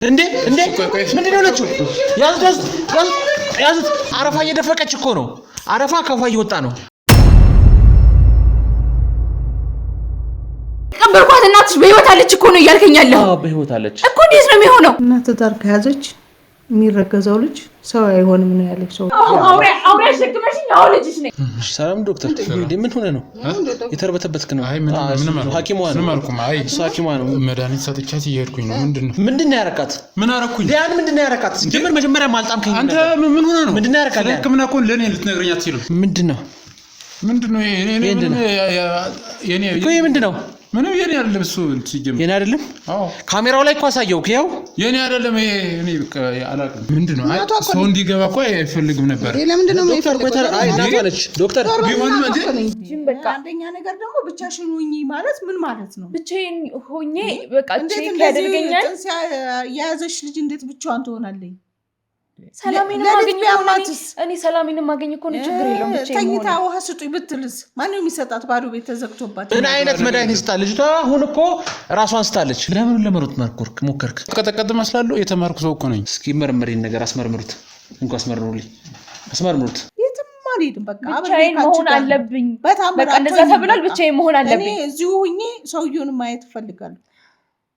እንዴ ምንድነው ለቹ ያዙት አረፋ እየደፈቀች እኮ ነው አረፋ ከፋ እየወጣ ነው ቀበርኳት እናትሽ በህይወት አለች እኮ ነው እያልከኛለህ በህይወት አለች እኮ እንዴት ነው የሚሆነው እናት ዳር ከያዘች የሚረገዘው ልጅ ሰው አይሆንም ነው ያለች ሰው አውሬ አሸክመሽኝ አው ልጅሽ ነኝ ሰላም ዶክተር እንዴ ምን ሆነ ነው የተርበተበትክ ነው አይ ምንም ሐኪሟ ነው ማልኩም አይ ሐኪሟ ነው መድኃኒት ሰጥቻት እየሄድኩኝ ነው ምንድነው ያረካት ምን አረኩኝ ያን ምንድነው ያረካት ጀመር መጀመሪያ ማልጣም ከኝ አንተ ምን ሆነ ነው ምንድነው ያረካት ለህክምና እኮ ለኔ ልትነግረኝ አትችልም ምንድነው የኔ እኮ ምንድነው ምንም የኔ አይደለም እሱ ሲጀምር የኔ አይደለም አዎ ካሜራው ላይ እኮ አሳየው ከያው የኔ አይደለም እኔ አላውቅም ምንድነው አይ ሰው እንዲገባ እኮ አይፈልግም ነበር ለምንድነው ዶክተር አይ እናታለች ዶክተር ቢሆንም እንዴ በቃ አንደኛ ነገር ደግሞ ብቻሽን ሆኚ ማለት ምን ማለት ነው ብቻዬን ሆኜ በቃ ቼክ ያደርገኛል ያዘሽ ልጅ እንዴት ብቻዋን ትሆናለች ሰላሜን ማገኝ እኮ ነው ችግር የለውም ብቻዬን ተኝታ ውሃ ስጡኝ ብትልስ ማን ነው የሚሰጣት ባዶ ቤት ተዘግቶባት ምን አይነት መድኃኒት ስታል ልጅቷ አሁን እኮ ራሷን ስታለች ለምን ለመሩት ሞከርክ ተቀጠቀጥ መስላለሁ የተማርኩ ሰው እኮ ነኝ እስኪ መርመሪን ነገር አስመርምሩት እንኳን አስመርምሩት የትም አልሄድም በቃ ብቻዬን መሆን አለብኝ በቃ እንደዛ ተብሏል ብቻዬን መሆን አለብኝ እኔ እዚሁ ሆኜ ሰውየውን ማየት እፈልጋለሁ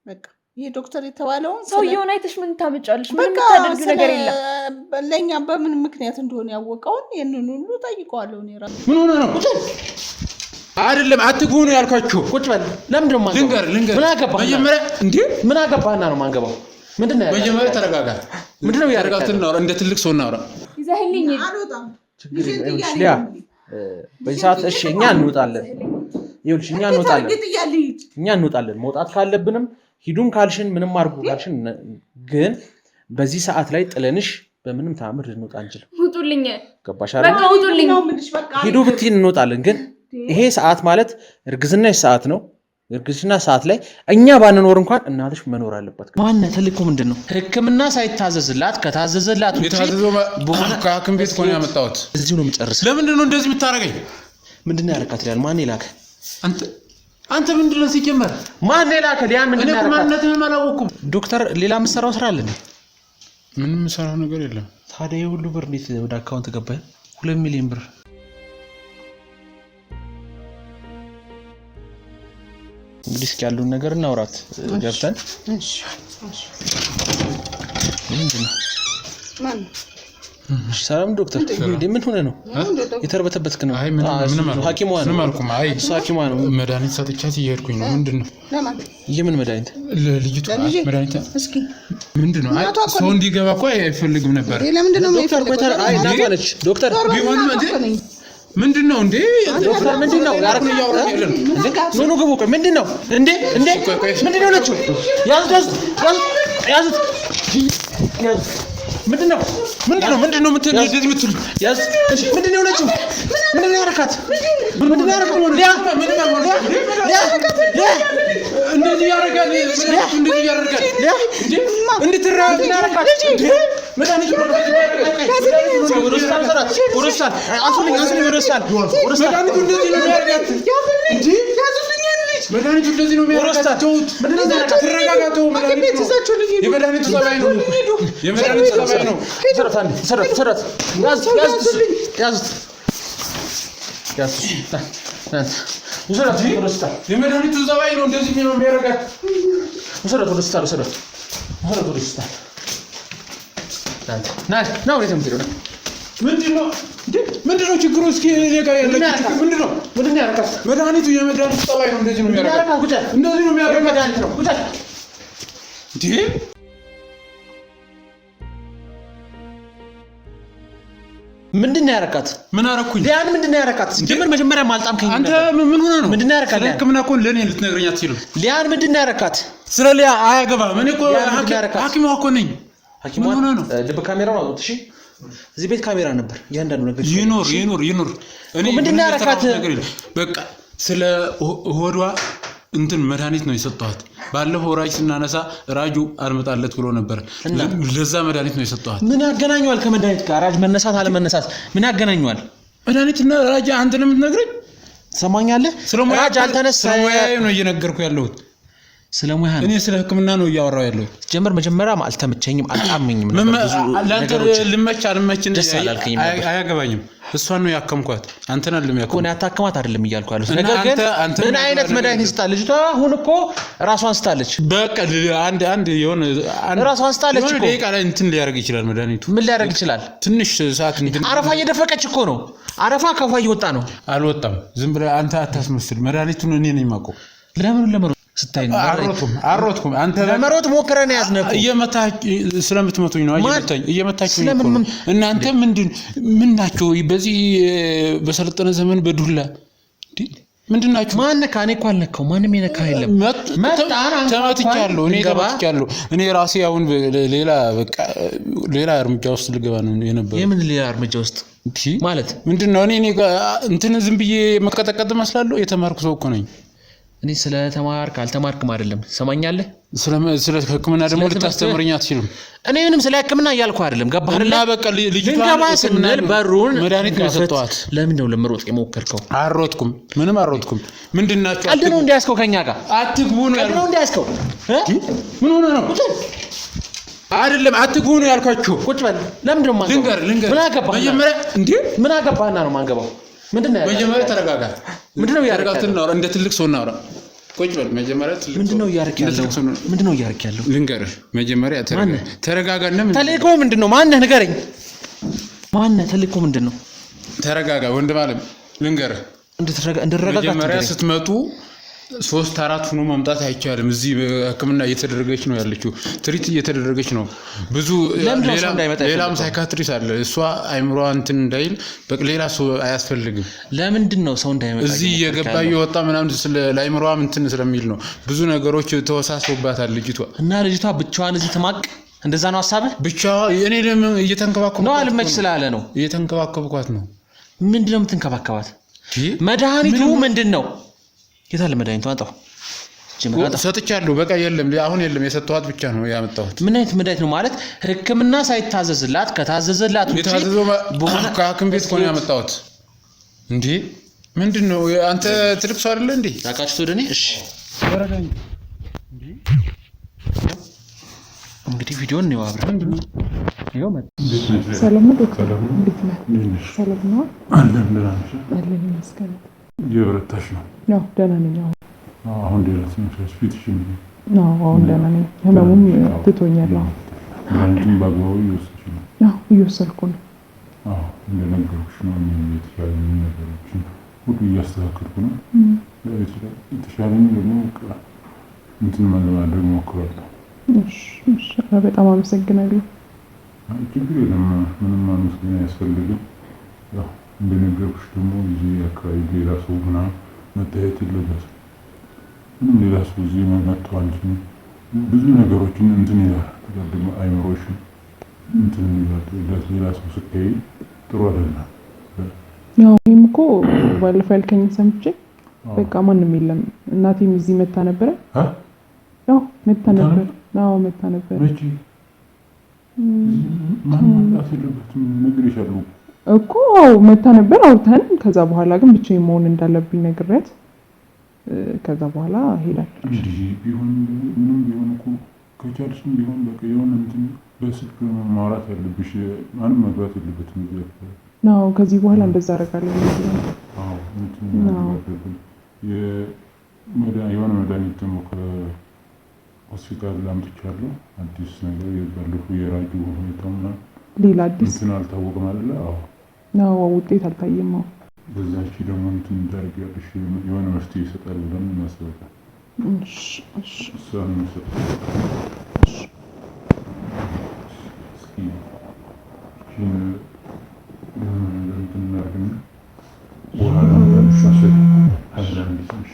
በቃ ይሄ ዶክተር የተባለው ሰውየውን አይተሽ ምን ታመጫለሽ ምን ታደርጊው ነገር የለም ለኛ በምን ምክንያት እንደሆነ ያወቀውን የነን ሁሉ ጠይቀዋለሁ እኔ ራሱ ምን ሆነ ነው አይደለም አትግቡ ነው ያልኳችሁ ቁጭ በል ለምንድን ነው ማንገባው ልንገር ምን አገባህ መጀመሪያ እንዴ ምን አገባህና ነው ማንገባው ምንድነው ያለው መጀመሪያ ተረጋጋ ምንድነው ያረጋግተን ነው እንደ ትልቅ ሰው እናውራ ይዘህልኝ አልወጣም ችግር የለም ሊያ በሰዓት እሺ እኛ እንወጣለን ይኸውልሽ እኛ እንወጣለን መውጣት ካለብንም ሂዱን ካልሽን ምንም አርጉ ካልሽን ግን በዚህ ሰዓት ላይ ጥለንሽ በምንም ታምር ልንወጣ አንችልም ውጡልኝ ገባሽ አይደል በቃ ውጡልኝ ሂዱ ብትይን እንወጣለን ግን ይሄ ሰዓት ማለት እርግዝናሽ ሰዓት ነው እርግዝና ሰዓት ላይ እኛ ባንኖር እንኳን እናትሽ መኖር አለበት ማንነ ተልኮ ምንድነው ህክምና ሳይታዘዝላት ከታዘዘላት ውጪ ከሐኪም ቤት ኮን ያመጣሁት እዚሁ ነው መጨረስ ለምንድን ነው እንደዚህ የምታረገኝ ምንድነው ያረካት ይላል ማን ይላክ አንተ ምንድነው ሲጀመር ማን ይላክ ሊያን ምንድነው ያረካት ማንነትህን አላወኩም ዶክተር ሌላ መስራው ስራ አለ ምንም ሰራው ነገር የለም ታዲያ የሁሉ ብር እንዴት ወደ አካውንት ገባ 2 ሚሊዮን ብር እንግዲህ ያለውን ነገር እናውራት ገብተን እሺ ምንድነው ማን ሰላም ዶክተር እንዴ ምን ሆነ ነው የተርበተበትክ ነው አይ ምንም ሐኪሟ ነው ምንም አልኩም አይ ሐኪሟ ነው መድኃኒት ሰጥቻት እየሄድኩኝ ነው ምንድነው ለማን የምን መድኃኒት ለልጅቷ መድኃኒት እስኪ ምንድነው አይ ሰው እንዲገባ እኮ አይፈልግም ነበር ለምንድነው ዶክተር አይ እናታለች ዶክተር ቢሆንም እንዴ ምንድነው እንዴ ዶክተር ምንድነው ያረክ ነው ያወራኝ አይደል እንዴ ኑ ግቡ ቆይ ምንድነው እንዴ ምንድነው ለችሁ ያዙት ምንድነው እንደዚህ የምትሉ ያዝ ምንድነው ለችሁ ምንድነው ያረካት ምንድነው ያረካት እንደዚህ ያረጋል እንደዚህ ያረጋል እንድትራብ ያረጋል መድኃኒት ወረሳል አንሱልኝ ወረሳል መድኃኒቱ እንደዚህ ነው የሚያረጋት እንዴ መድኃኒቱ እንደዚህ ነው የሚያረጋት ምንድነው ተረጋጋቱ የመድኃኒቱ ጸባይ ነው የመድኃኒቱ ጸባይ ነው ሰራት ያዝ የመድኃኒቱ ጸባይ ነው እንደዚህ ነው የሚያረጋት ወሰረት ና ወደ ተምትሩ ምንድነው ችግሩ እስኪ እኔ ጋር ያለች ምንድነው ያረጋት መድኃኒቱ የመድኃኒቱ ጸባይ ነው እንደዚህ ነው የሚያረጋት እንደዚህ ነው የሚያረጋት መድኃኒት ነው እንዴ ምንድነው ያረካት ምን አረኩኝ ያን ምንድነው ያረካት ጀመር መጀመሪያ ማልጣም ከኝ አንተ ምን ሆነ ነው ምንድነው ያረካት ህክምና እኮ ለኔ ልትነግረኝ አትችልም ሊያን ምንድነው ያረካት ስለ ሊያ አያገባም እኔ እኮ ሐኪም እኮ ነኝ ሐኪም ሆነ ነው ልብ ካሜራውን አውጥ እሺ እዚህ ቤት ካሜራ ነበር ያንዳንዱ ነገር ይኖር እኔ ምንድነው ያረካት በቃ ስለ ሆዷ እንትን መድኃኒት ነው የሰጠኋት ባለፈው ራጅ ስናነሳ ራጁ አልመጣለት ብሎ ነበር ለዛ መድኃኒት ነው የሰጠኋት ምን ያገናኘዋል ከመድኃኒት ጋር ራጅ መነሳት አለ መነሳት ምን ያገናኘዋል መድኃኒትና ራጅ አንተ ለምን ትነግረኝ ሰማኛለህ ራጅ አልተነሳ ስለሞያዬ ነው እየነገርኩ ያለሁት ስለሙያ ነው እኔ ስለ ህክምና ነው እያወራው ያለው መጀመሪያ አልተመቸኝም አልጣመኝም ለአንተ ልመች አልመችን አያገባኝም እሷን ነው ያከምኳት አንተን አይደለም ያከምኩት እኮ ያታከማት አይደለም እያልኩ ያለው ነገር ግን ምን አይነት መድኃኒት ስጣ ልጅቷ አሁን እኮ ራሷን ስታለች በቃ አንድ የሆነ ራሷን ስታለች እኮ ደቂቃ ላይ እንትን ሊያደርግ ይችላል መድኃኒቱ ምን ሊያደርግ ይችላል ትንሽ ሰዓት እንትን አረፋ እየደፈቀች እኮ ነው አረፋ ከፋ እየወጣ ነው አልወጣም ዝም ብለህ አንተ አታስመስል መድኃኒቱን እኔ ነኝ የማውቀው ለምን ስታይ ነው አሮትኩም አንተ ለመሮጥ ሞክረን ያዝነው እየመታች ስለምትመቱኝ ነው እየመታችኝ ነው እናንተ ምን ናችሁ በዚህ በሰለጠነ ዘመን በዱላ ምንድናችሁ ማን ካኔ እኮ አልነካው ማንንም የነካ የለም ተመትቻለሁ እኔ ራሴ አሁን ሌላ እርምጃ ውስጥ ልገባ ነው የነበረው የምን ሌላ እርምጃ ውስጥ ማለት ምንድነው እኔ እንትን ዝም ብዬ መቀጠቀጥ መስላለሁ የተማርኩ ሰው እኮ ነኝ እኔ ስለ ተማርክ አልተማርክም አይደለም ሰማኛለህ ስለ ህክምና ደግሞ ልታስተምረኝ አትችልም እኔ ምንም ስለ ህክምና እያልኩ አይደለም ገባህ አይደል በቃ ልጅቷን ስንል በሩን መድኃኒት ማሰጣት ለምን ነው ለመሮጥ የሞከርከው ምንም አሮጥኩም ምንድናችሁ ቀልድ ነው እንዲያስከው ከኛ ጋር አትግቡ ነው ቀልድ ነው እንዲያስከው ምን ሆነ ነው አይደለም አትግቡ ነው ያልኳችሁ ቁጭ በል ለምን ነው ልንገር ምን አገባህ መጀመሪያ እንዴ ምን አገባህና ነው ማንገባው ምንድነው መጀመሪያ ተረጋጋ ምንድነው ያረጋጋው እንደ ትልቅ ሰው እናውራ ቁጭ በል መጀመሪያ ትልቅ ምንድነው ያረጋጋው ልንገርህ መጀመሪያ ተረጋጋና ተልእኮ ምንድነው ማነህ ንገረኝ ማነህ ተልእኮ ምንድነው ተረጋጋ ወንድም አለም ልንገርህ እንድትረጋጋ መጀመሪያ ስትመጡ 3-4 ሆኖ መምጣት አይቻልም እዚህ ህክምና እየተደረገች ነው ያለችው ትሪት እየተደረገች ነው ብዙ ሌላም ሳይካትሪስ አለ እሷ አይምሮ እንትን እንዳይል በሌላ ሰው አያስፈልግም ለምንድነው ሰው እንዳይመጣ እዚህ የገባ ይወጣ ምናምን ለአይምሮዋ እንትን ስለሚል ነው ብዙ ነገሮች ተወሳስቦባታል ልጅቷ እና ልጅቷ ብቻዋን እዚህ ተማቅ እንደዛ ነው ሐሳብህ ብቻ እኔ እየተንከባከብኩ ነው አልመች ስላለ ነው እየተንከባከብኳት ነው ምንድነው የምትንከባከባት መድኃኒቱ ምንድነው የታለ መድኃኒቱ አንጣው ሰጥቻለሁ በቃ የለም አሁን የለም የሰጠኋት ብቻ ነው ያመጣሁት ምን አይነት መድኃኒት ነው ማለት ህክምና ሳይታዘዝላት ከታዘዘላት ውጪ ከሐኪም ቤት ነው ያመጣሁት እንዴ ምንድነው አንተ ትልቅ ሰው አይደለ እንዴ ታቃችሁት ወደኔ እሺ ወረዳኝ እንዴ እንግዲህ ቪዲዮን ነው አብረን ይሄው ማለት ሰላም ነው ዶክተር ሰላም ነው አለን መስከረም የብረታሽ ነው ደህና ነኝ አሁን ደረሰ ፊትሽ ነው አሁን ደህና ነኝ ህመሙም ትቶኛል አንቺም ባግባው እየወሰድኩ ነው እንደነገርኩሽ ነው የተሻለ ነገሮችን ሁሉ እያስተካከልኩ ነው የተሻለኝ ደግሞ እንትን ማድረግ ሞክራለሁ እሺ በጣም አመሰግናለሁ ችግር የለም ምንም አመስገን አያስፈልግም እንደነገርኩሽ ደግሞ እዚህ አካባቢ ሌላ ሰው ምናምን መታየት የለበትም ምንም ሌላ ሰው እዚህ መጥቶ አንቺን ብዙ ነገሮችን እንትን ይላል ደግሞ አይምሮሽን እንትን ይላል ሌላ ሰው ስታይ ጥሩ አይደለም እኔም እኮ ባለፈው ያልከኝ ሰምቼ በቃ ማንም የለም እናቴም እዚህ መታ ነበረ መታ ነበር መቼ ማንም አትልበትም ነግሬሻለሁ እኮ መታ ነበር አውርተን ከዛ በኋላ ግን ብቻዬን መሆን እንዳለብኝ ነግሬያት ከዛ በኋላ ሄዳለች እንዴ ቢሆን ምንም ቢሆን እኮ ከቻልሽም ቢሆን በቃ የሆነ እንትን በስልክ ማውራት ያለብሽ ማንም መግባት የለበትም ነው ከዚህ በኋላ እንደዛ አደርጋለሁ የሆነ መድኃኒት ደግሞ ከሆስፒታል አምጥቻለሁ አዲስ ነገር ባለፈው የራጁ ሁኔታ ምናምን ሌላ አዲስ እንትን አልታወቅም አይደለ ነው ውጤት አልታየም በዛች ደግሞ እንትን ታደርጊያለሽ የሆነ መፍትሄ ይሰጣል ብለን እናስባለን እሺ እሷን እንሰጣለን እስኪ እንትን እናድርግና በኋላ እንዳልሻሽል ሀይላን እንዲሰምሽ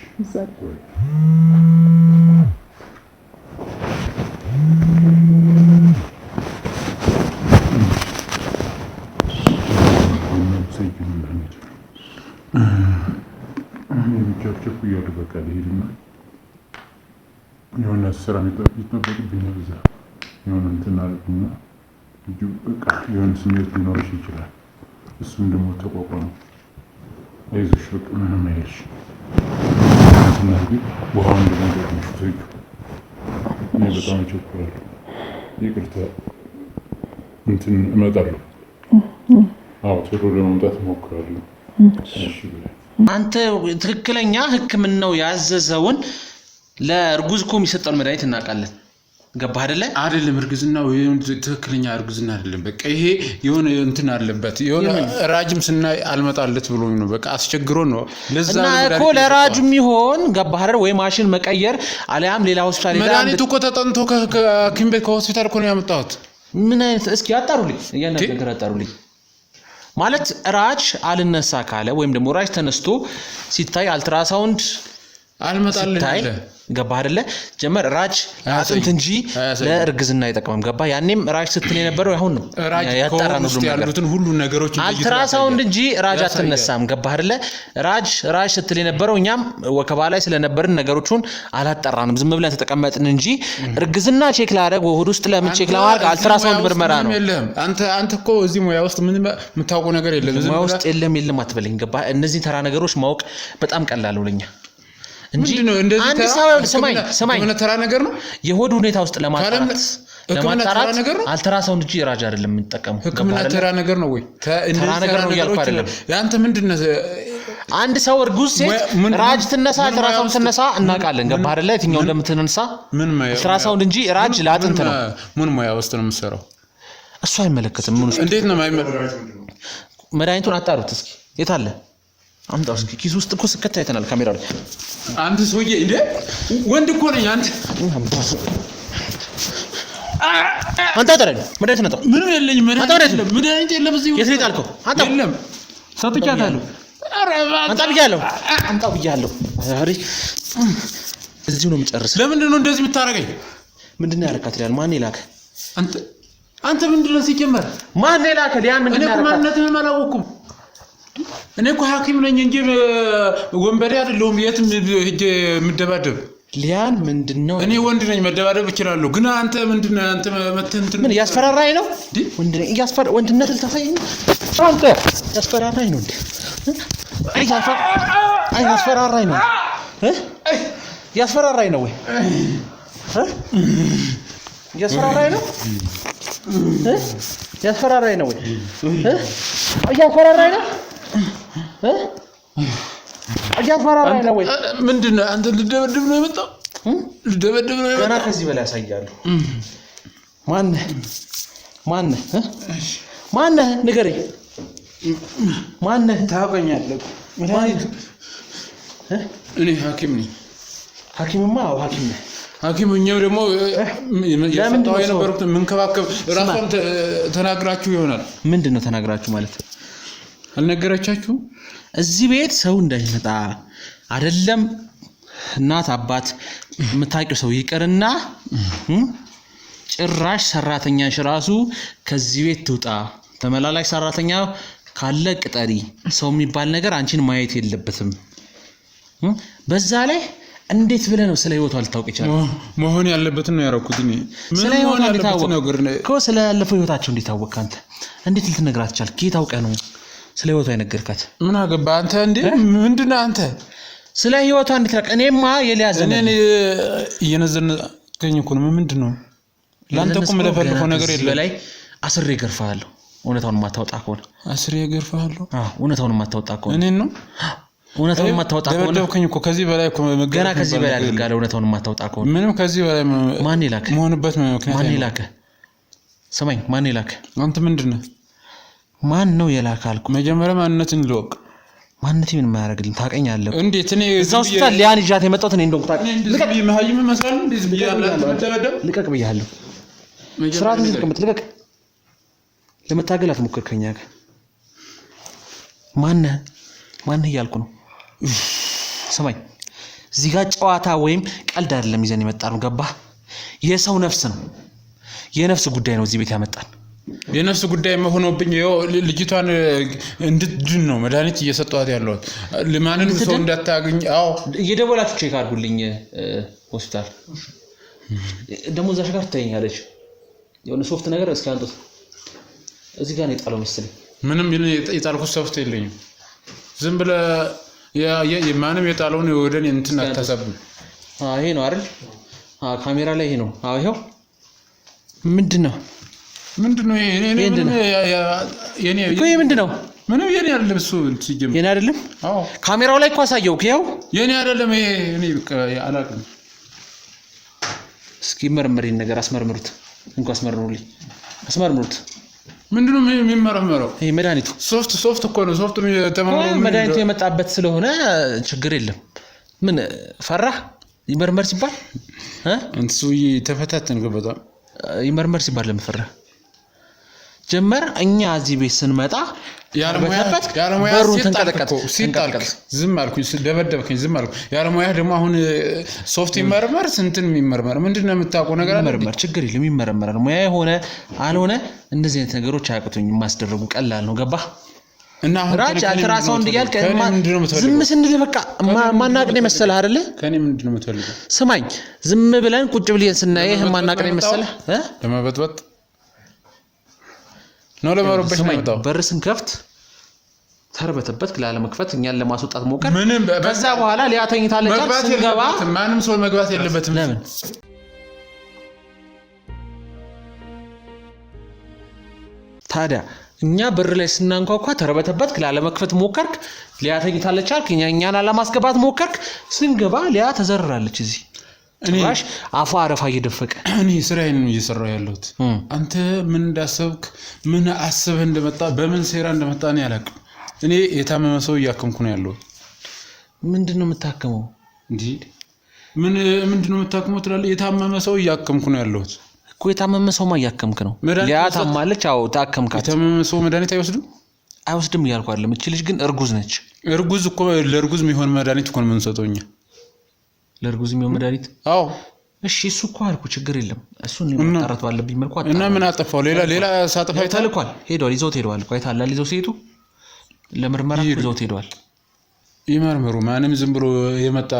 ቸኩ እያሉ በቃ ልሄድና የሆነ ስራ ይጠበቅብኛል እዛ የሆነ እንትን አለብኝና በቃ የሆነ ስሜት ሊኖርሽ ይችላል እሱም ደግሞ ተቋቋሙ አይዞሽ በቃ ምንም አይልሽ ውሃውን ደግሞ ደግመሽ እኔ በጣም ቸኩላለሁ። ይቅርታ እንትን እመጣለሁ። አዎ ቶሎ ለመምጣት እሞክራለሁ። እሺ አንተ ትክክለኛ ሕክምናው ያዘዘውን ለእርጉዝ እኮ የሚሰጠው መድኃኒት እናውቃለን። ገባህ አይደለ? አይደለም እርግዝናው ትክክለኛ እርግዝና አይደለም። በቃ ይሄ የሆነ እንትን አለበት የሆነ ራጅም ስናይ አልመጣለት ብሎ ነው በቃ አስቸግሮ ነው። ለዛ እና እኮ ለራጁም ይሆን ገባህ አይደል? ወይ ማሽን መቀየር አለያም ሌላ ሆስፒታል ሄዳ መድኃኒቱ እኮ ተጠንቶ ከሐኪም ቤት ከሆስፒታል እኮ ነው ያመጣሁት። ምን አይነት እስኪ አጣሩልኝ፣ እያንዳንዱ ነገር አጣሩልኝ። ማለት ራጅ አልነሳ ካለ ወይም ደግሞ ራጅ ተነስቶ ሲታይ አልትራሳውንድ አልመጣልኝ አለ። ገባህ አይደለ? ጀመር ራጅ አጥንት እንጂ ለእርግዝና አይጠቅምም። ገባህ? ያኔም ራጅ ስትል የነበረው አሁን ነው ያጣራን ሁሉ ነገሮች አልትራሳውንድ እንጂ ራጅ አትነሳም። ገባህ አይደለ? ራጅ ስትል የነበረው እኛም ወከባ ላይ ስለነበርን ነገሮቹን አላጣራንም። ዝም ብለን ተጠቀመጥን እንጂ እርግዝና ቼክ ላደርግ ወሁድ ውስጥ ለምን ቼክ ለማድረግ አልትራሳውንድ ምርመራ ነው። አንተ እኮ እዚህ ሙያ ውስጥ ምን የምታውቀው ነገር የለም። ሙያ ውስጥ የለም አትበለኝ። ገባህ? እነዚህ ተራ ነገሮች ማወቅ በጣም ቀላል ነው ለኛ እንጂ አንድ ሰው ሰማይ ተራ ነገር ነው። የሆድ ሁኔታ ውስጥ ለማጣራት አልትራሳውንድ እንጂ ራጅ አይደለም የምንጠቀመው። ህክምና ተራ ነገር ነው ወይ? ተራ ነገር ነው እያልኩ አይደለም። ያንተ ምንድነው? አንድ ሰው እርጉዝ ሴት ራጅ ትነሳ አልትራሳውንድ ትነሳ እናውቃለን። ገባህ አይደለ? የትኛው እንደምትነሳ አልትራሳውንድ እንጂ ራጅ ለአጥንት ነው። ምን ሙያ ውስጥ ነው የምትሰራው? እሱ አይመለከትም። ምን ውስጥ እንዴት ነው መድኃኒቱን አጣሩት እስኪ። የት አለ? አምጣው እስኪ። ኪስ ውስጥ እኮ ስከታ አይተናል ካሜራ ላይ። አንተ ሰውዬ እንዴ ወንድ እኮ ነኝ። አንተ አጠረኝ። መድኃኒት ነጣው። ምንም የለኝም። መድኃኒት የለም እዚህ። የት ነው ጣልከው? አንተ የለም ሰጥቻታለሁ። አንተ ብያለሁ። አምጣው ብያለሁ። አሪ እዚሁ ነው የምጨርስ። ለምንድን ነው እንደዚህ የምታረገኝ? ምንድን ነው ያረካት? ሊያን ማን ይላክ? አንተ ምንድን ነው ሲጀመር? ማን ይላክ? ሊያን ምንድን ነው ያረካት? እኔ ማንነትህን አላወኩም። እኔ እኮ ሐኪም ነኝ እንጂ ወንበዴ አይደለሁም። የትም ሄጄ የምደባደብ ሊያን ምንድነው? እኔ ወንድ ነኝ፣ መደባደብ እችላለሁ። ግን አንተ ምንድነው? አንተ መተንትን ምን ያስፈራራኝ ነው? ወንድ ነኝ ወንድነት ልታሳየኝ? አንተ ያስፈራራኝ ነው እንዴ? ያስፈራራኝ ነው ያስፈራራኝ ነው ወይ? ያስፈራራኝ ነው ያስፈራራኝ ነው ወይ? ያስፈራራኝ ነው ያስፈራራኝ ነው ወይ? ምንድነው? አንተ ልደበድብ ነው የመጣው? ልደበድብ ነው የመጣው? ገና ከዚህ በላይ ያሳያለሁ። ማነህ ንገረኝ። ማነህ? ታውቀኛለህ? እኔ ሐኪም ነኝ። ሐኪምማ ሐኪም ነህ። ሐኪምኛው ደግሞ የፈታው የነበሩት መንከባከብ ራሷን ተናግራችሁ ይሆናል። ምንድነው ተናግራችሁ ማለት? አልነገረቻችሁ? እዚህ ቤት ሰው እንዳይመጣ አይደለም እናት አባት የምታውቂው ሰው ይቀርና ጭራሽ ሰራተኛሽ ራሱ ከዚህ ቤት ትውጣ፣ ተመላላሽ ሰራተኛ ካለ ቅጠሪ፣ ሰው የሚባል ነገር አንቺን ማየት የለበትም። በዛ ላይ እንዴት ብለህ ነው ስለ ህይወቷ ልታውቅ ይችላል? መሆን ያለበትን ነው ያረኩት። እኔ ስለ ህይወቷ እኮ ስለ ያለፈው ህይወታቸው እንዴት አወቅህ አንተ? እንዴት ልትነግራት ቻልክ? ከየት አውቀህ ነው ስለ ህይወቷ የነገርካት? ምን አገባ አንተ? እንዴ ምንድነው አንተ ስለ ህይወቷ እንዴት ታውቅ? እኔማ የሊያዘነ እኔ እየነዘነከኝ እኮ ነው። ምንድነው ላንተ እኮ የምለፈልፈው ነገር የለም። በላይ አስሬ ገርፋለሁ። እውነታውን ማታወጣ ከሆነ አስሬ ገርፋለሁ። እውነታውን ማታወጣ ከሆነ እኔን ነው እውነታውን ማታወጣ ከሆነ ደብደብከኝ እኮ። ከዚህ በላይ እኮ ገና ከዚህ በላይ አድርጋለሁ። እውነታውን ማታወጣ ከሆነ ምንም ከዚህ በላይ ማን ይላክ? መሆንበት ምክንያት ማን ይላክ? ሰማኝ። ማን ይላክ? አንተ ምንድነው? ማን ነው የላክ አልኩ። መጀመሪያ ማንነትን ልወቅ። ማንነቴ ምን ማያረግልኝ? ታውቀኛለህ እንዴት? እኔ እዛው ሆስፒታል ሊያን ይዣት የመጣሁት እኔ እንደው ታውቅ። ልቀቅ። መሀይም መስላል እንዴ? ዝም ብያለሁ። ልቀቅ ብያለሁ። ስርዓት ልቀቅ። ልቀቅ። ለመታገል አትሞክር ከኛ ጋር። ማን እያልኩ ነው? ሰማኝ። እዚህ ጋር ጨዋታ ወይም ቀልድ አይደለም ይዘን የመጣነው። ገባህ? የሰው ነፍስ ነው፣ የነፍስ ጉዳይ ነው እዚህ ቤት ያመጣን። የነፍስ ጉዳይ መሆኑብኝ ልጅቷን እንድትድን ነው መድኃኒት እየሰጠኋት ያለው። ለማንን ሰው እንዳታገኝ። አዎ እየደወላችሁ ቼክ አድርጉልኝ ሆስፒታል። ደግሞ እዛሽ ጋር ትተኛለች። የሆነ ሶፍት ነገር እስኪ አንጡት። እዚህ ጋር ነው የጣለው መሰለኝ። ምንም የጣልኩት ሶፍት የለኝም። ዝም ብለህ የማንም የጣለውን ወደኔ እንትን አታሳብም። ይሄ ነው አይደል? ካሜራ ላይ ይሄ ነው ይሄው ምንድነው የኔ ምንድነው ምንም የኔ አይደለም እሱ ሲጀምር የኔ አይደለም ካሜራው ላይ እኮ አሳየው ይሄው የኔ አይደለም ይሄ እኔ በቃ አላውቅም እስኪ መርመሪን ነገር አስመርምሩት እንኳን አስመርምሩት ምንድነው የሚመረመረው ይሄ መድኃኒቱ ሶፍት እኮ ነው ሶፍት ተመረመረ መድኃኒቱ የመጣበት ስለሆነ ችግር የለም ምን ፈራህ ይመርመር ሲባል እንሱ ተፈታተን ገበታ ይመርመር ሲባል ለምፈራ ጀመር እኛ እዚህ ቤት ስንመጣ ያለሙያ በሩን ተንቀለቀለ ሲጣልቅ ዝም አልኩኝ ደበደብከኝ ዝም አልኩ ያለሙያ ደግሞ አሁን ሶፍት ይመርመር ስንትን ይመርመር ምንድነው የምታውቀው ነገር አለ ይመርመር ችግር የለም ይመርመራል ሙያ ሆነ አልሆነ እንደዚህ አይነት ነገሮች አያቅቱኝ ማስደረጉ ቀላል ነው ገባ እና ራጅ አልትራሳው እንዲያልከ ዝም ስንል በቃ ማናቅኔ መሰለህ አይደለ ከኔ ምንድነው የምትፈልገው ስማኝ ዝም ብለን ቁጭ ብለን ስናየህ ማናቅኔ መሰለህ ለማበጥበጥ ነው ለማረበሽ ነው የመጣው በር ስንከፍት ተርበተበት ክላለ መክፈት እኛን ለማስወጣት ሞከር ከዛ በኋላ ሊያተኝታለች ስንገባ ማንም ሰው መግባት የለበትም ለምን ታዲያ እኛ በር ላይ ስናንኳኳ ተርበተበት ክላለ መክፈት ሞከርክ ሊያተኝታለች አልክ እኛን አለማስገባት ሞከርክ ስንገባ ሊያ ተዘራለች እዚህ ጭራሽ አፏ አረፋ እየደፈቀ እኔ ስራዬን እየሰራው ያለሁት አንተ ምን እንዳሰብክ ምን አስበህ እንደመጣ በምን ሴራ እንደመጣ ነው ያላቅም እኔ የታመመ ሰው እያከምኩ ነው ያለው ምንድነው የምታከመው እንዴ ምንድነው የምታከመው ትላለህ የታመመ ሰው እያከምኩ ነው ያለሁት እኮ የታመመ ሰው ማያከምክ ነው ሊያታማለች አው ታከምካት የታመመ ሰው መድኃኒት አይወስድም እያልኩ አይደለም እቺ ልጅ ግን እርጉዝ ነች እርጉዝ እኮ ለእርጉዝ የሚሆን መድኃኒት እኮ ነው የምንሰጠውኛ ለእርጉዝ የሚሆን መድኃኒት አዎ እሺ እሱ እኮ አልኩ ችግር የለም እሱን ማጣራት ባለብኝ መልኩ አጣራ እና ምን አጠፋው ሌላ ሳጥፋ ተልኳል ሄዷል ይዞት ሄዷል እኮ አይታላል ይዞት ሲሄዱ ለምርመራ ይዞት ሄዷል ይመርመሩ ማንም ዝም ብሎ የመጣ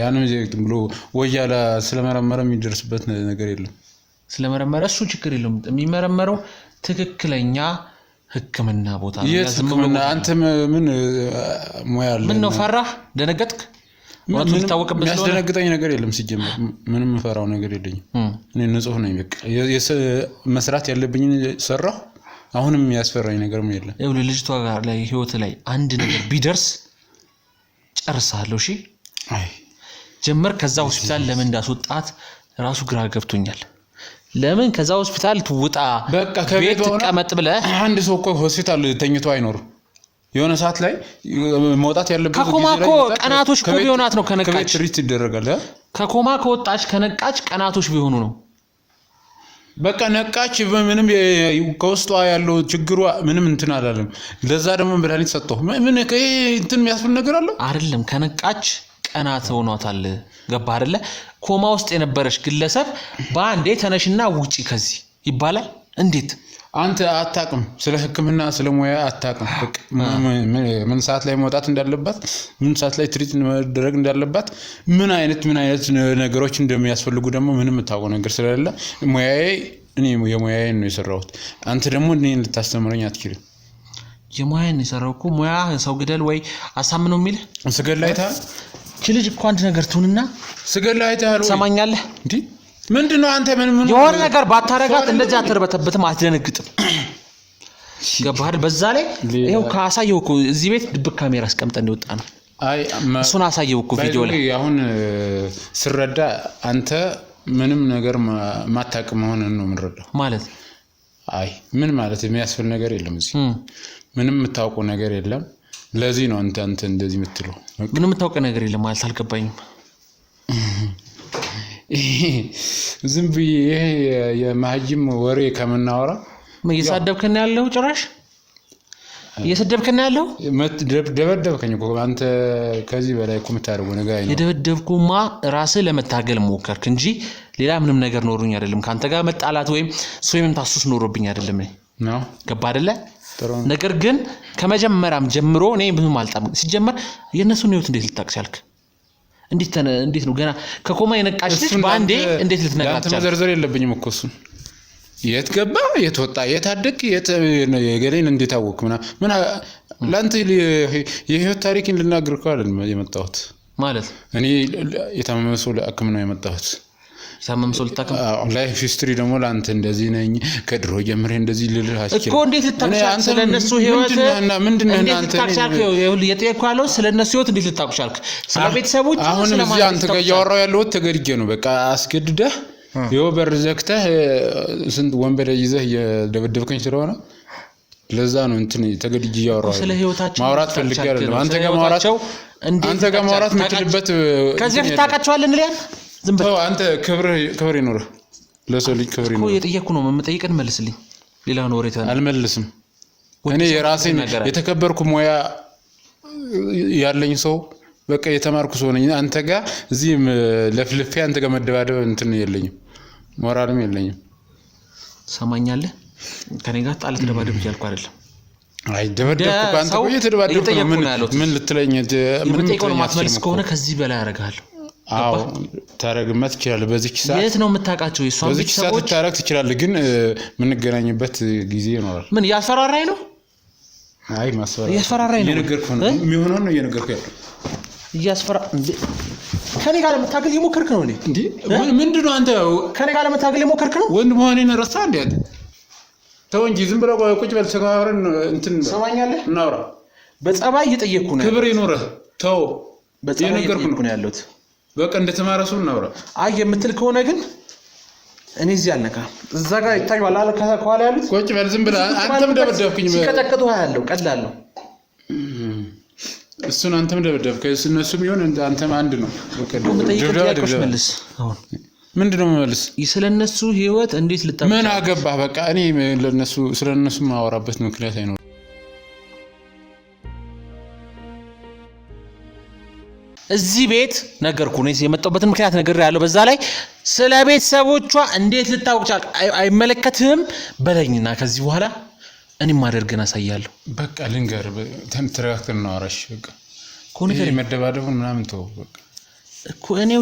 ያንም ዝም ብሎ ወያላ ስለመረመረ የሚደርስበት ነገር የለም ስለመረመረ እሱ ችግር የለም የሚመረመረው ትክክለኛ ህክምና ቦታ ነው የህክምና አንተ ምን ሙያ አለ ምን ነው ፈራህ ደነገጥክ ምንም ታወቀበት የሚያስደነግጠኝ ነገር የለም ሲጀመር ምንም ፈራው ነገር የለኝም እኔ ንጹህ ነኝ በቃ መስራት ያለብኝ ሰራው አሁንም የሚያስፈራኝ ነገር ምን የለም ይኸው ልጅቷ ጋር ላይ ህይወት ላይ አንድ ነገር ቢደርስ ጨርሳለሁ እሺ አይ ጀመር ከዛ ሆስፒታል ለምን እንዳስወጣት ራሱ ግራ ገብቶኛል ለምን ከዛ ሆስፒታል ትውጣ በቃ ከቤት ተቀመጥ ብለ አንድ ሰው እኮ ሆስፒታል ተኝቶ አይኖር የሆነ ሰዓት ላይ መውጣት ያለበት ከኮማኮ ቀናቶች እኮ ቢሆናት ነው ከነቃች ትሪት ይደረጋል ከኮማ ከወጣች ከነቃች ቀናቶች ቢሆኑ ነው በቃ ነቃች ምንም ከውስጧ ያለው ችግሩ ምንም እንትን አላለም ለዛ ደግሞ መድኃኒት ሰጠው ምን እንትን የሚያስብል ነገር አለ አይደለም ከነቃች ቀናት ሆኗታል ገባ አይደለ ኮማ ውስጥ የነበረች ግለሰብ በአንዴ ተነሽና ውጪ ከዚህ ይባላል እንዴት አንተ አታቅም ስለ ህክምና ስለ ሙያ አታቅም በቃ ምን ሰዓት ላይ መውጣት እንዳለባት ምን ሰዓት ላይ ትሪት መደረግ እንዳለባት ምን አይነት ነገሮች እንደሚያስፈልጉ ደግሞ ምንም ታውቀው ነገር ስለሌለ ሙያዬ እኔ የሙያዬን ነው የሰራሁት አንተ ደግሞ እኔ ልታስተምረኝ አትችልም የሙያዬን የሰራውኩ ሙያ ሰው ግደል ወይ አሳምነው የሚል ስገላይታ ልጅ እኮ አንድ ነገር ትሁንና ስገላይታል ወይ ሰማኛለህ እንዴ ምንድነው አንተ ምን የሆነ ነገር ባታረጋት እንደዚህ አትርበተበትም አትደነግጥም ገባህ በዛ ላይ ይሄው ካሳየው እኮ እዚህ ቤት ድብቅ ካሜራ አስቀምጠ እንደወጣ ነው አይ እሱን አሳየው እኮ ቪዲዮ ላይ አሁን ስረዳ አንተ ምንም ነገር ማታቅ መሆንን ነው የምንረዳው ማለት አይ ምን ማለት የሚያስፈል ነገር የለም እዚህ ምንም የምታውቀው ነገር የለም ለዚህ ነው አንተ እንደዚህ የምትለው ምንም የምታውቀው ነገር የለም ማለት አልገባኝም ዝም ብዬ ይሄ የማህጂም ወሬ ከመናወራ እየሰደብከኝ ያለው ጭራሽ እየሰደብከኝ ያለው ደበደብከኝ እኮ አንተ ከዚህ በላይ እኮ የምታደርገው ነገር አይደለም የደበደብኩማ ራስህ ለመታገል ሞከርክ እንጂ ሌላ ምንም ነገር ኖርኝ አይደለም ካንተ ጋር መጣላት ወይም ሶይም ታሱስ ኖርብኝ አይደለም ነው ገባ አይደለ ነገር ግን ከመጀመሪያም ጀምሮ እኔ ምንም አልጣም ሲጀመር የነሱን ህይወት እንዴት ልታክቻልክ እንዴት ነው ገና ከኮማ የነቃች ልጅ ባንዴ እንዴት ልትነቃች አንተ መዘርዘር የለብኝም እኮ እሱ የት ገባ የት ወጣ የት አደክ የት የገሌን እንዴት አወቅ ምን ላንተ የህይወት ታሪክን ልናገር እኮ አይደል የመጣሁት ማለት እኔ የታመመ ሰው ለአክም ነው የመጣሁት የታመመ ሰው ልታከም ላይፍ ሂስትሪ ደግሞ ላንተ እንደዚህ ነኝ ከድሮ ጀምሬ እንደዚህ ልልህ አስችል እኮ እንዴት ልታውቃለህ ስለነሱ ህይወት ምንድነው እናንተ የጠየቅኩ ያለው ስለነሱ ህይወት እንዴት ልታውቃለህ ስለ ቤተሰቦች አሁን እዚህ አንተ ጋር ያወራው ያለው ተገድጄ ነው በቃ አስገድደህ የወበር ዘክተህ ስንት ወንበደ ይዘህ የደበደብከኝ ስለሆነ ለዛ ነው እንትን ተገድጄ ያወራው ስለ ህይወታቸው ማውራት ፈልጌ አይደለም አንተ ጋር ማውራት የምትልበት ከዚህ ታውቃቸዋለህ እንዴ ዝም ብለህ አንተ ክብር ይኖር ለሰው ልጅ ክብር ይኖር እየጠየቅኩ ነው መመጠይቀን መልስልኝ ሌላ ነው ወሬታ አልመልስም እኔ የራሴን የተከበርኩ ሙያ ያለኝ ሰው በቃ የተማርኩ ሰው ነኝ አንተ ጋር እዚህ ለፍልፌ አንተ ጋር መደባደብ እንትን የለኝም ሞራልም የለኝም ሰማኛለህ ከኔ ጋር ጣልት ደባደብ ይያልኩ አይደለም አይ ደበደብኩ ባንተ ቆይ ተደባደብኩ ምን ልትለኝ ምን ጠይቀው ማትመልስ ከሆነ ከዚህ በላይ አረጋለሁ አዎ ታረግመት ይችላል በዚህ ሰዓት የት ነው የምታውቃቸው የሷን በዚህ ሰዓት ታረግ ትችላለህ ግን ምን ገናኝበት ጊዜ ይኖራል ምን ያስፈራራይ ነው አይ ማስፈራራ ያስፈራራይ ነው የነገርኩህ ነው የሚሆነው ነው የነገርኩህ ያለው ያስፈራ ከኔ ጋር ለመታገል የሞከርክ ነው እንዴ ምንድነው አንተ ከኔ ጋር ለመታገል የሞከርክ ነው ወንድ መሆኔን ረሳ እንዴ ተው እንጂ ዝም ብለው ቁጭ በል ተጋወረን እንትን ሰማኛለህ እናውራ በጸባይ እየጠየቅኩ ነው ክብር ይኖርህ ተው በጸባይ እየጠየቅኩ ነው ያለሁት በቃ እንደተማረሱ እናውራ አይ የምትል ከሆነ ግን እኔ እዚህ አልነካ እዛ ጋር ይታያል አለ ከኋላ ያሉት ቁጭ በል ዝም ብለህ አንተም ደበደብክኝ ሲቀጠቅጡ ያለው ቀላል ነው እሱን አንተም ደበደብከኝ እነሱም ይሁን አንተም አንድ ነው በቃ ደብደብ መልስ አሁን ምንድነው መልስ ስለነሱ ህይወት እንዴት ልታውቅ ምን አገባህ በቃ እኔ ለነሱ ስለነሱ ማወራበት ምክንያት አይኖር እዚህ ቤት ነገርኩ ነው የመጣሁበትን ምክንያት ነገር ያለው በዛ ላይ ስለ ቤተሰቦቿ እንዴት ልታውቅ ቻልክ አይመለከትህም በለኝና ከዚህ በኋላ እኔም ማደርገና ሳያለሁ በቃ ልንገር ተንትራክተር ነው አራሽ በቃ ኮኒተር መደባደቡን ምናምን ተው በቃ እኮ እኔ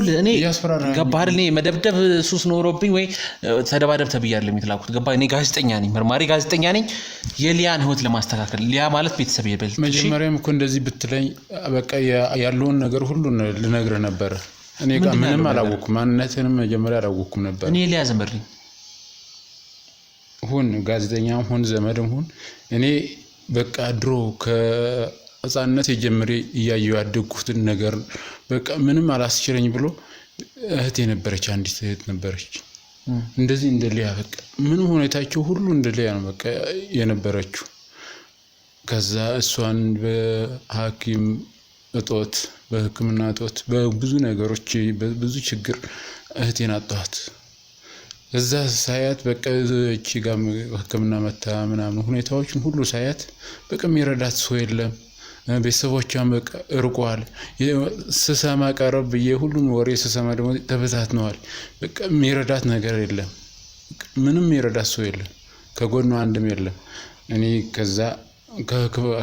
ገባህ እኔ መደብደብ ሱስ ኖሮብኝ ወይ ተደባደብ ተብያለሁ የሚትላኩት ገባህ እኔ ጋዜጠኛ ነኝ መርማሪ ጋዜጠኛ ነኝ የሊያን ህይወት ለማስተካከል ሊያ ማለት ቤተሰብ ይበልጥ መጀመሪያም እኮ እንደዚህ ብትለኝ በቃ ያለውን ነገር ሁሉ ልነግርህ ነበር እኔ ጋር ምንም አላወኩም ማንነትንም መጀመሪያ አላወኩም ነበር እኔ ሊያ ዘመድ ነኝ ሁን ጋዜጠኛም ሁን ዘመድም ሁን እኔ በቃ ድሮ ህፃንነት የጀመረ ያያዩ ያደግኩትን ነገር በቃ ምንም አላስችለኝ ብሎ እህቴ ነበረች አንዲት እህት ነበረች እንደዚህ እንደሊያ በቃ ምን ሆነታቸው ሁሉ እንደሊያ ነው በቃ የነበረችው ከዛ እሷን በሐኪም እጦት በህክምና እጦት በብዙ ነገሮች በብዙ ችግር እህቴን አጣኋት እዛ ሳያት በቃ እቺ ጋር ህክምና መታ ምናምን ሁኔታዎችን ሁሉ ሳያት በቃ የሚረዳት ሰው የለም ቤተሰቦቿም በቃ እርቋል ስሰማ ቀረብ በየሁሉም ወሬ ስሰማ ደግሞ ተበታትነዋል በቃ የሚረዳት ነገር የለም ምንም የሚረዳት ሰው የለም ከጎኗ አንድም የለም እኔ ከዛ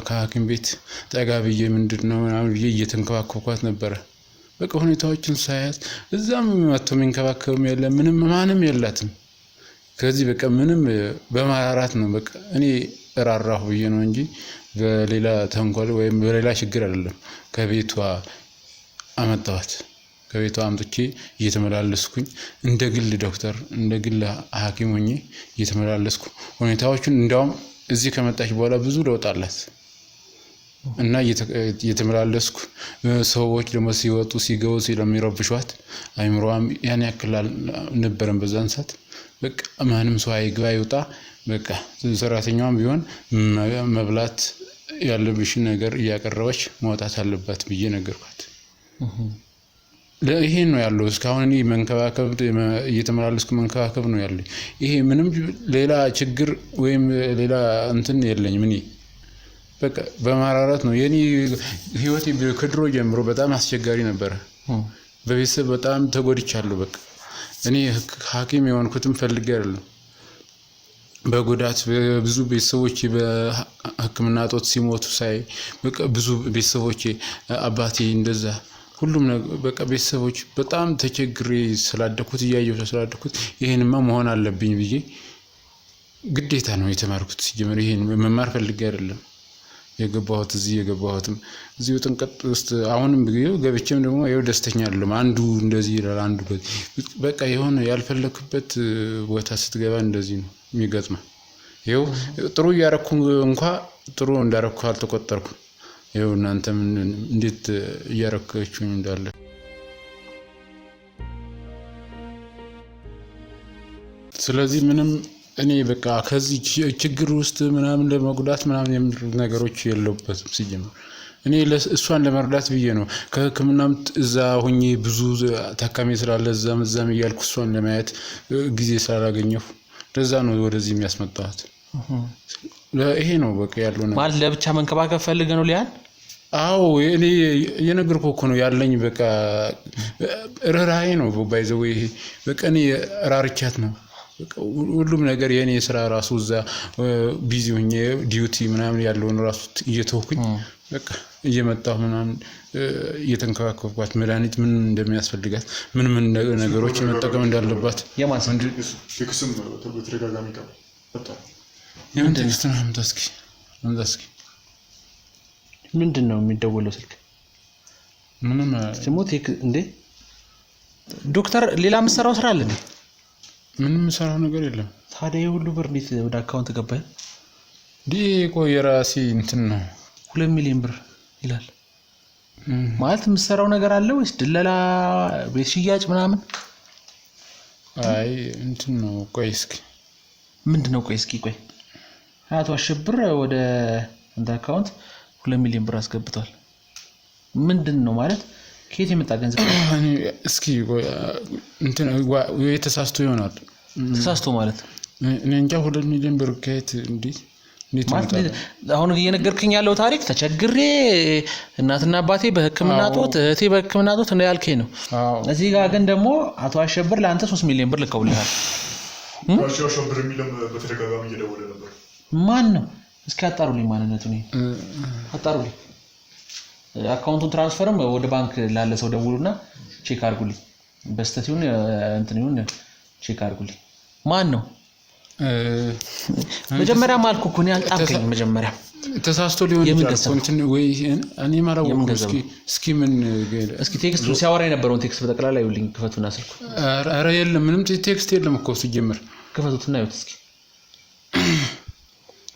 ከሐኪም ቤት ጠጋብዬ ምንድነው ምናምን እየተንከባከብኳት ነበር በቃ ሁኔታዎችን ሳያት እዛም መጥቶ የሚንከባከብም የለም ምንም ማንም የላትም ከዚህ በቃ ምንም በማራራት ነው በቃ እኔ እራራሁ ብዬ ነው እንጂ በሌላ ተንኮል ወይም በሌላ ችግር አይደለም ከቤቷ አመጣኋት ከቤቷ አምጥቼ እየተመላለስኩኝ እንደ ግል ዶክተር እንደ ግል ሐኪም ሆኜ እየተመላለስኩ ሁኔታዎችን እንደውም እዚህ ከመጣች በኋላ ብዙ ለውጥ አላት እና እየተመላለስኩ ሰዎች ደግሞ ሲወጡ ሲገቡ ስለሚረብሿት አይምሮዋም ያን ያክላል ነበርም በዛን ሰዓት በቃ ማንም ሰው አይግባ ይውጣ በቃ ሰራተኛዋም ቢሆን መብላት ያለብሽ ነገር ያቀረበች መውጣት አለባት ብዬ ነገርኳት ይሄ ነው ያለው እስካሁን እኔ መንከባከብ እየተመላለስኩ መንከባከብ ነው ያለኝ ይሄ ምንም ሌላ ችግር ወይም ሌላ እንትን የለኝም እኔ በቃ በማራራት ነው የኔ ህይወቴ ከድሮ ጀምሮ በጣም አስቸጋሪ ነበር በቤተሰብ በጣም ተጎድቻለሁ በቃ እኔ ሐኪም የሆንኩትም ፈልጌ አይደለም በጉዳት ብዙ ቤተሰቦች በህክምና ጦት ሲሞቱ ሳይ በቃ ብዙ ቤተሰቦች አባቴ እንደዛ ሁሉም በቃ ቤተሰቦች በጣም ተቸግሬ ስላደኩት ያየው ስላደኩት ይሄንማ መሆን አለብኝ ብዬ ግዴታ ነው የተማርኩት ሲጀምር ይሄን መማር ፈልጌ አይደለም የገባሁት እዚህ የገባሁትም እዚሁ ጥንቀት ውስጥ አሁንም ገብቼም ደግሞ ይኸው ደስተኛ አይደለም። አንዱ እንደዚህ ይላል አንዱ በቃ የሆነ ያልፈለክበት ቦታ ስትገባ እንደዚህ ነው የሚገጥመው። ይኸው ጥሩ እያረኩ እንኳን ጥሩ እንዳረኩ አልተቆጠርኩም። ይኸው እናንተም እንዴት እያረካችሁኝ እንዳለ ስለዚህ ምንም እኔ በቃ ከዚህ ችግር ውስጥ ምናምን ለመጉዳት ምናምን የሚሉ ነገሮች የለውበትም ሲጀምር እኔ እሷን ለመርዳት ብዬ ነው ከህክምናም እዛ ሆኜ ብዙ ታካሚ ስላለ እዛም እያልኩ እሷን ለማየት ጊዜ ስላላገኘሁ ለዛ ነው ወደዚህ የሚያስመጣሁት። ይሄ ነው በቃ ያለው ነገር ማለት ለብቻ መንከባከብ ፈልገ ነው ሊያን አዎ እኔ የነገርኩ እኮ ነው ያለኝ በቃ ራራይ ነው ባይዘው ይሄ በቃ እኔ ራርቻት ነው ሁሉም ነገር የኔ ስራ ራሱ እዛ ቢዚ ሆኜ ዲዩቲ ምናምን ያለውን ራሱ እየተወኩኝ በቃ እየመጣሁ ምናምን እየተንከባከብኳት መድኃኒት ምን እንደሚያስፈልጋት ምን ነገሮች መጠቀም እንዳለባት የማንሰንድ ፍክስም ተደጋጋሚ ቀጣ የምንተክስት ነው ምንታስኪ ምንድነው የሚደወለው ስልክ ምንም ስሞቴክ እንዴ ዶክተር ሌላ መስራው ስራ አለ እንዴ? ምንም ሰራው ነገር የለም። ታዲያ ሁሉ ብር እንዴት ወደ አካውንት ገባ? ዲቆ የራሴ እንትን ነው 2 ሚሊዮን ብር ይላል ማለት መስራው ነገር አለ ወይስ ድለላ ቤት ሽያጭ ምናምን? አይ እንትን ነው ቆይ እስኪ ምንድነው ቆይ እስኪ ቆይ አቶ አሸብር ወደ አንተ አካውንት 2 ሚሊዮን ብር አስገብቷል። ምንድነው ማለት ከየት የመጣ ገንዘብ? እስኪ እንትን የተሳስቶ ይሆናል። ተሳስቶ ማለት እኔ እንጃ 2 ሚሊዮን ብር ከየት እንዴት ማለት አሁን እየነገርክኝ ያለው ታሪክ ተቸግሬ እናትና አባቴ በህክምና ጦት እህቴ በህክምና ጦት ነው ያልከኝ ነው። እዚህ ጋር ግን ደግሞ አቶ አሸብር ለአንተ 3 ሚሊዮን ብር ልከውልሃል። አሸብር የሚለም በተደጋጋሚ እየደወለ ነበር። ማን ነው? እስኪ አጣሩልኝ ማንነቱን አጣሩልኝ። አካውንቱን ትራንስፈርም ወደ ባንክ ላለ ሰው ደውሉና ቼክ አድርጉልኝ። በስተት ይሁን እንትን ይሁን ቼክ አድርጉልኝ። ማን ነው? መጀመሪያ ማልኩ እኮ ነው ያልጣብከኝ። መጀመሪያ ተሳስቶ ሊሆን ይችላል እንትን ወይ እኔ ማራው እስኪ ምን እስኪ ቴክስት ሲያወራ የነበረውን ቴክስት በጠቅላላ ይውልኝ ክፈቱና ስልኩ። ኧረ የለም ምንም ቴክስት የለም እኮ ሲጀምር ክፈቱትና ይውት እስኪ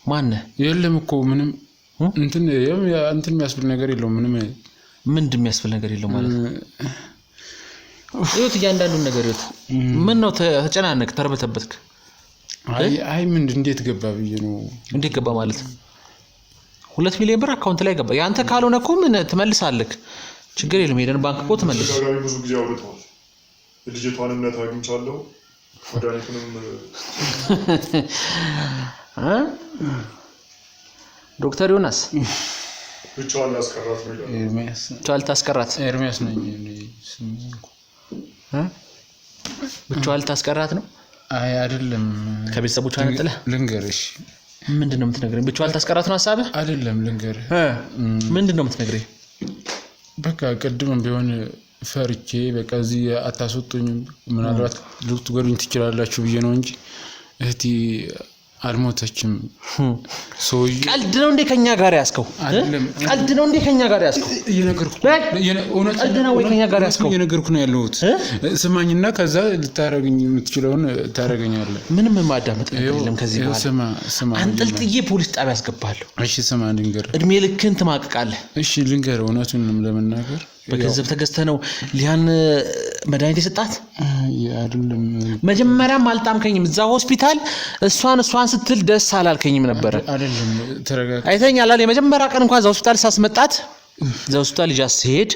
ማን የለም እኮ ምንም እንትን የሚያስብል ነገር የለውም። ምን እንደሚያስብል ነገር የለውም ማለት ይወት እያንዳንዱን ነገር ይወት ምን ነው ተጨናነቅ ተርበተበትክ? አይ ምን እንዴት ገባ ብዬ ነው። እንዴት ገባ ማለት 2 ሚሊዮን ብር አካውንት ላይ ገባ። ያንተ ካልሆነ እኮ ምን ትመልሳለህ? ችግር የለም ሄደን ባንክ እኮ ትመልስ። ብዙ ጊዜ አውርተዋል። ልጅቷን እምነት አግኝቻለሁ መድኃኒቱንም ዶክተር ዮናስ ብቻዋን ያስቀራት ነው ኤርሚያስ ቻል ታስቀራት ኤርሚያስ ነው ብቻዋን ታስቀራት ነው። አይ አይደለም ከቤተሰቦቿ ነጥለ ልንገርሽ ምንድነው የምትነግረኝ? ብቻዋን ታስቀራት ነው ሐሳብህ? አይደለም ልንገርህ ምንድነው የምትነግረኝ? በቃ ቅድምም ቢሆን ፈርቼ በቃ እዚህ አታስወጡኝ ምናልባት ልትጎዱኝ ትችላላችሁ ብዬ ነው እንጂ እህቴ አልሞተችም። ሶይ ቀልድ ነው እንደ ከኛ ጋር ያስከው ቀልድ ነው እንደ ከኛ ጋር ያስከው እየነገርኩ እውነት ቀልድ ነው ወይ ከኛ ጋር ያስከው እየነገርኩ ነው ያለሁት። ስማኝና ከዛ ልታረጋኝ የምትችለውን ታረጋኛለህ። ምንም ማዳመጥ የለም ከዚህ በኋላ ስማ አንጠልጥዬ ፖሊስ ጣቢያ ያስገባለሁ። እሺ ስማ ልንገር እድሜ ልክን ትማቅቃለህ። እሺ ልንገር እውነቱን ለመናገር በገንዘብ ተገዝተህ ነው ሊያን መድኃኒት የሰጣት? አይደለም መጀመሪያም አልጣምከኝም። እዛ ሆስፒታል እሷን ስትል ደስ አላልከኝም ነበር አይደለም? ተረጋጋ። አይተኛል አይደል? የመጀመሪያ ቀን እንኳን እዛ ሆስፒታል ሳስመጣት እዛ ሆስፒታል ልጅ ሲሄድ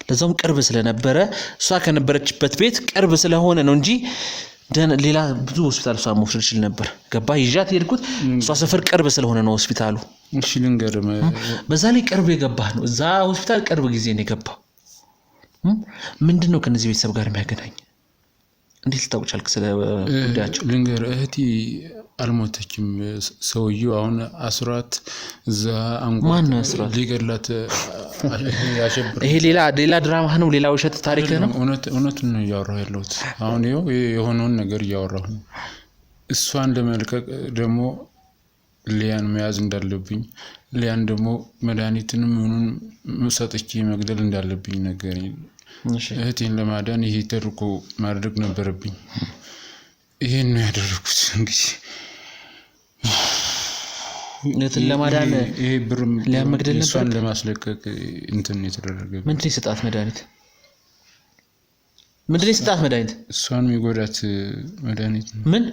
ለዛውም ቅርብ ስለነበረ እሷ ከነበረችበት ቤት ቅርብ ስለሆነ ነው እንጂ ሌላ ብዙ ሆስፒታል እሷ መውሰድ ይችል ነበር። ገባ ይዣት ሄድኩት እሷ ሰፈር ቅርብ ስለሆነ ነው ሆስፒታሉ። እሺ ልንገር በዛ ላይ ቅርብ የገባህ ነው። እዛ ሆስፒታል ቅርብ ጊዜ ነው የገባው። ምንድነው ከነዚህ ቤተሰብ ጋር የሚያገናኝ? እንዴት ልታውቅ ቻልክ ስለ ጉዳያቸው? ልንገር እህቴ አልሞተችም። ሰውየው አሁን አስራት እዛ አንጎ ማን ነው አስራት? ሊገላት ያሸብር። ይሄ ሌላ ድራማ ነው፣ ሌላ ውሸት ታሪክ ነው። እውነቱን ነው እያወራሁ ያለሁት። አሁን ይኸው የሆነውን ነገር እያወራሁ ነው። እሷን ለመልቀቅ ደግሞ ሊያን መያዝ እንዳለብኝ ሊያን ደግሞ መድኃኒትንም ምኑን ሰጥቼ መግደል እንዳለብኝ ነገረኝ። እህቴን ለማዳን ይሄ ተርኮ ማድረግ ነበረብኝ። ይሄን ነው ያደረኩት። እንግዲህ እህትን ለማዳን ይሄ ብር ለመግደል ነበር እሷን ለማስለቀቅ እንትን የተደረገ ምንድን ይሰጣት መድኃኒት ምንድን ይሰጣት መድኃኒት እሷን የሚጎዳት መድኃኒት ምን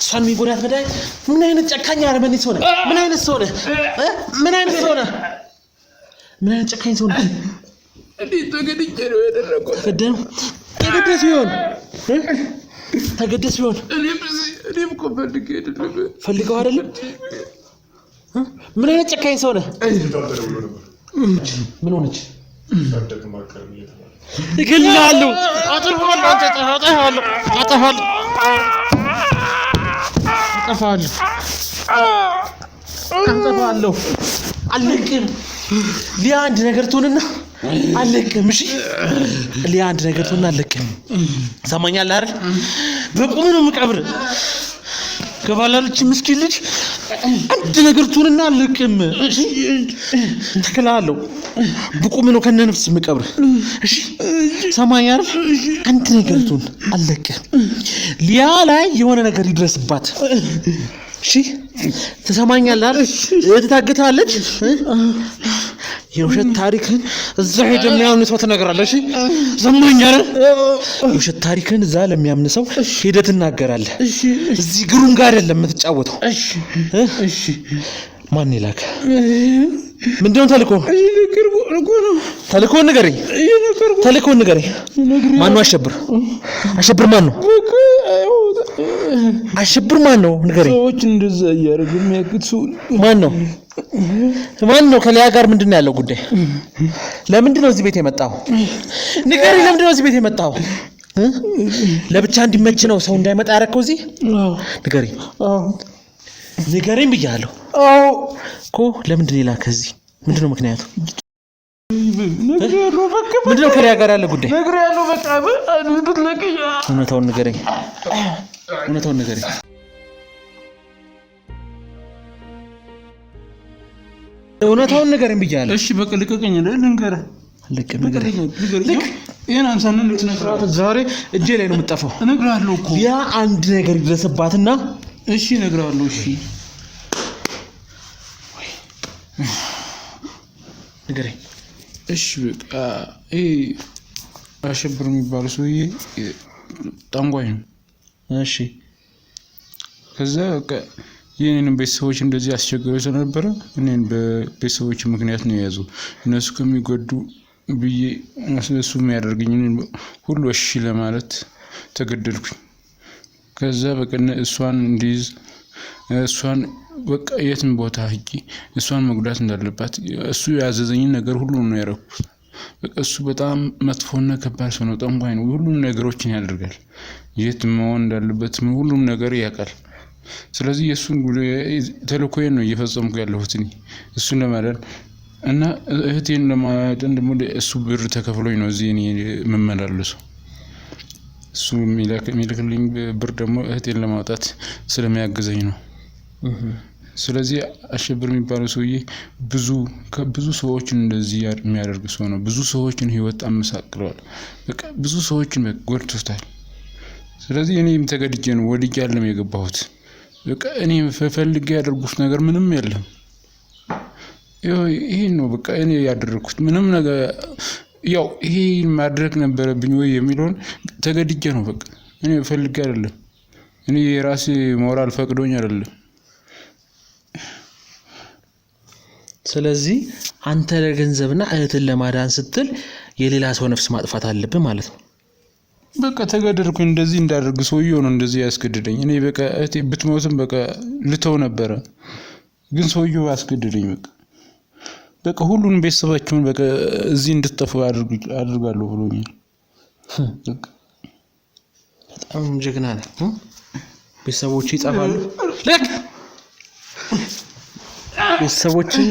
እሷን የሚጎዳት መድኃኒት ምን አይነት ጨካኝ አረመኔ ሰው ነህ ምን አይነት ሰው ነህ ምን አይነት ሰው ነህ ምን አይነት ጨካኝ ሰው ነህ እንዴት ተገድጄ ነው ያደረኩት ተገደስ ቢሆን ተገደስ ቢሆን እኔም እኮ ፈልገው አይደለም ምን አይነት ጨካኝ ሰው ነህ ምን ሆነች ይገላሉ አጠፋለሁ አለቅም ሊያ አንድ ነገር ትሆንና አለቅም እሺ ሊያ አንድ ነገር ትሆንና አለቅም ሰማኛለህ አይደል በቁም ነው የምቀብር ከባላለች ምስኪን ልጅ አንድ ነገር ትሆንና አለቅም እሺ ተከላለው በቁም ነው ከነ ነፍስ የምቀብር እሺ ሰማኛለህ አንድ ነገር ትሆን አለቅም ሊያ ላይ የሆነ ነገር ይድረስባት እሺ ተሰማኛለህ አይደል ታገታለች የውሸት ታሪክን እዛ ሄደ የሚያምን ሰው ትነግራለህ እሺ ሰማኛለህ የውሸት ታሪክን እዛ ለሚያምን ሰው ሄደህ ትናገራለህ እዚህ ግሩም ጋር አይደለም የምትጫወተው እሺ ማን ይላክ ምንድነው ተልኮ ንገረኝ ማን ነው አሸብር ማን ነው አሸብር ማን ነው ንገረኝ ሰዎች እንደዛ ያረጉ የሚያክቱ ማን ነው ከሊያ ጋር ምንድነው ያለው ጉዳይ ለምንድን ነው እዚህ ቤት የመጣው ንገረኝ ለምንድን ነው እዚህ ቤት የመጣው ለብቻ እንዲመች ነው ሰው እንዳይመጣ ያረከው እዚህ ንገረኝ ብያለሁ እኮ ለምንድን ነው የላከው እዚህ ምንድነው ምክንያቱ ምንድነው ከሊያ ጋር ያለ ጉዳይ እውነታውን ንገረኝ እውነታውን ንገረኝ ብያለሁ እሺ በቃ ልቀቀኝ ልንገርህ ንገረኝ ይሄን አንሳነን ልትነግራት ዛሬ እጄ ላይ ነው የምጠፋው እነግርሃለሁ እኮ ያ አንድ ነገር ይደረስባትና እሺ እነግርሃለሁ እሺ ንገረኝ እሺ በቃ አሸብር የሚባለው ሰውዬ ጠንቋይ ነው እሺ ከዛ በቃ የኔንም ቤተሰቦች እንደዚህ አስቸግረው ስለነበረ እኔን በቤተሰቦች ምክንያት ነው የያዙ እነሱ ከሚጎዱ ብዬ እነሱ የሚያደርግኝ ሁሉ እሺ ለማለት ተገደድኩኝ ከዛ በቃ እሷን እንዲዝ እሷን በቃ የትም ቦታ ሄጄ እሷን መጉዳት እንዳለባት እሱ ያዘዘኝን ነገር ሁሉ ነው ያደረኩት በቃ እሱ በጣም መጥፎና ከባድ ሰው ነው ጠንቋይ ነው ሁሉም ነገሮችን ያደርጋል የት መሆን እንዳለበት ሁሉም ነገር ያውቃል ስለዚህ የሱን ተልኮዬን ነው እየፈጸምኩ ያለሁት እሱን ለማዳን እና እህቴን ለማዳን ደግሞ እሱ ብር ተከፍሎኝ ነው እዚህ እኔ የምመላለሰው እሱ የሚልክልኝ ብር ደግሞ እህቴን ለማውጣት ስለሚያግዘኝ ነው ስለዚህ አሸብር የሚባለው ሰውዬ ብዙ ሰዎችን እንደዚህ የሚያደርግ ሰው ነው ብዙ ሰዎችን ህይወት አመሳቅለዋል በቃ ብዙ ሰዎችን ጎድቶታል ስለዚህ እኔም ተገድጄ ነው ወድጄ ያለም የገባሁት በቃ እኔ ፈልጌ ያደርጉት ነገር ምንም የለም ይሄ ነው በቃ እኔ ያደረኩት ምንም ነገር ያው ይሄ ማድረግ ነበረብኝ ወይ የሚለውን ተገድጄ ነው በቃ እኔ ፈልጌ አይደለም እኔ የራሴ ሞራል ፈቅዶኝ አይደለም ስለዚህ አንተ ለገንዘብና እህትን ለማዳን ስትል የሌላ ሰው ነፍስ ማጥፋት አለብህ ማለት ነው በቃ ተገደድኩኝ እንደዚህ እንዳደርግ ሰውዬው ነው እንደዚህ ያስገድደኝ እኔ በቃ እህቴ ብትሞትም በቃ ልተው ነበር ግን ሰውዬው ያስገድደኝ በቃ ሁሉንም ቤተሰባቸውን በቃ እዚህ እንድትጠፉ አድርጋለሁ ብሎኛል በቃ በጣም ጀግና ነህ ቤተሰቦች ይጠፋሉ ለክ ቤተሰቦችን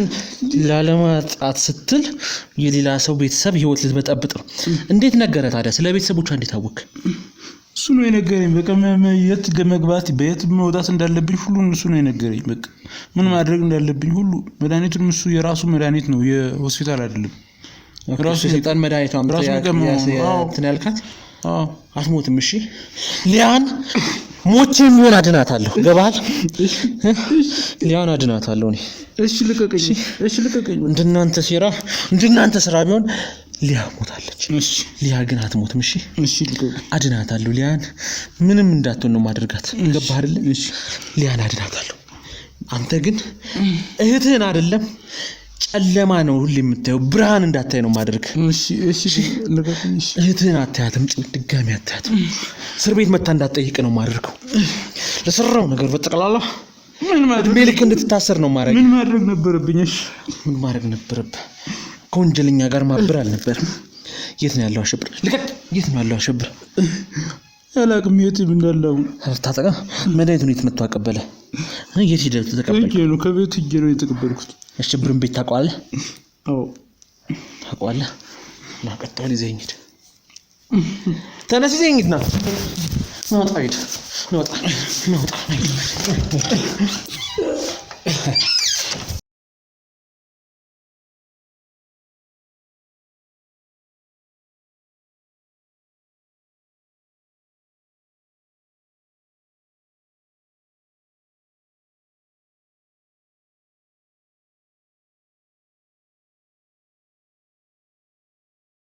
ላለማጣት ስትል የሌላ ሰው ቤተሰብ ህይወት ልትበጠብጥ ነው እንዴት ነገረ ታዲያ ስለ ቤተሰቦቿ እንዴት አወቅ እሱ ነው የነገረኝ። በቃ የት መግባት በየት መውጣት እንዳለብኝ ሁሉን እሱ ነው የነገረኝ። በቃ ምን ማድረግ እንዳለብኝ ሁሉ መድኃኒቱን እሱ የራሱ መድኃኒት ነው የሆስፒታል አይደለም። ራሱ የሰጠን መድኃኒት ነው እንትን ያልካት። አትሞትም። እሺ ሊያን ሞቼም ቢሆን አድናታለሁ። ገባሃል? ሊያን አድናታለሁ እኔ። እሺ ልቀቀኝ። እንደናንተ ስራ ቢሆን ሊያ ሞታለች። እሺ ሊያ ግን አትሞትም። እሺ ልቀቀኝ። አድናታለሁ። ሊያን ምንም እንዳትሆን ነው ማድረጋት። ገባህ አይደል? እሺ ሊያን አድናታለሁ። አንተ ግን እህትህን አይደለም ጨለማ ነው ሁሌ የምታየው፣ ብርሃን እንዳታይ ነው ማድረግ። እሺ ልቀቀኝ። እህትህን አታያትም፣ ድጋሚ አታያትም። እስር ቤት መታ እንዳትጠይቅ ነው ማድረገው። ለሰራው ነገር በጠቅላላ እድሜ ልክ እንድትታሰር ነው ማድረግ። ምን ማድረግ ነበረብኝ? እሺ ምን ማድረግ ነበረብህ? ከወንጀለኛ ጋር ማበር አልነበረም። የት ነው ያለው አሸብር? ልቀቅ! የት ነው ያለው አሸብር? አላቅም የት እንዳለው። ታጠቃ መድኃኒቱን የት መጥቶ አቀበለ? የት ሄደህ ተቀበልክ? ከቤት ሄጄ ነው የተቀበልኩት። አሸብርን ቤት ታውቀዋለህ? አዎ ታውቀዋለህ። ና ቀጥታ ይዘኸኝ ሂድ። ተነስ ይዘኸኝ ሂድ። ና ሂድ።